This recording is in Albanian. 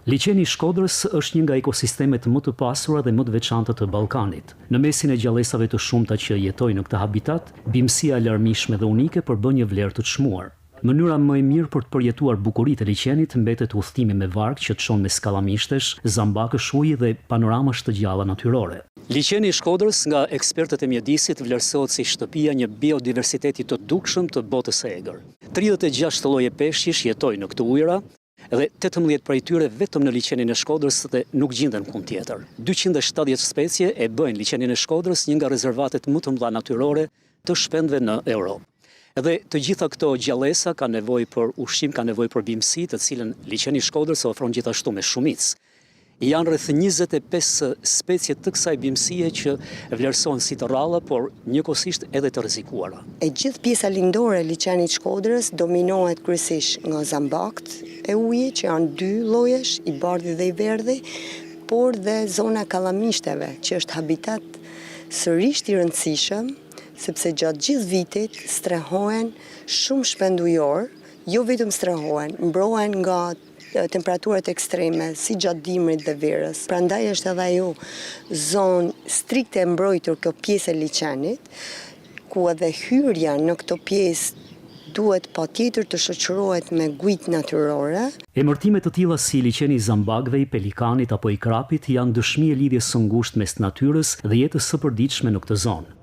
Liçeni i Shkodrës është një nga ekosistemet më të pasura dhe më të veçanta të Ballkanit. Në mesin e gjallësave të shumta që jetojnë në këtë habitat, bimësia e larmishme dhe unike përbën një vlerë të çmuar. Mënyra më e mirë për të përjetuar bukuritë e liçenit mbetet udhëtimi me varg që çon me skallamishtesh, zambakësh uji dhe panoramash të gjalla natyrore. Liçeni i Shkodrës nga ekspertët e mjedisit vlerësohet si shtëpia një biodiversiteti të dukshëm të botës së egër. 36 lloje peshqish jetojnë në këtë ujëra dhe 18 prej tyre vetëm në liçenin e Shkodrës dhe nuk gjenden kund tjetër. 270 specie e bëjnë liçenin e Shkodrës një nga rezervatet më të mëdha natyrore të shpendëve në Europë. Edhe të gjitha këto gjallësa ka nevojë për ushqim, ka nevojë për bimësi, të cilën liçeni i Shkodrës ofron gjithashtu me shumicë. Janë rreth 25 specie të kësaj bimësie që vlerësohen si të rralla, por njëkohësisht edhe të rrezikuara. E gjithë pjesa lindore e liçenit Shkodrës dominohet kryesisht nga zambakt e ujit, që janë 2 llojesh, i bardhi dhe i verdhi, por dhe zona kallamishteve, që është habitat sërish i rëndësishëm, sepse gjatë gjithë vitit strehohen shumë shpend ujor, jo vetëm strehohen, mbrohen nga temperaturat ekstreme, si gjatë dimrit dhe verës. Prandaj është edhe ajo zonë strikte e mbrojtur kjo pjesë e liçenit, ku edhe hyrja në këto pjesë duhet patjetër të shoqërohet me gujt natyrore. Emërtime të tilla si liçeni i zambakëve, i pelikanit apo i krapit janë dëshmi e lidhjes së ngushtë mes natyrës dhe jetës së përditshme në këtë zonë.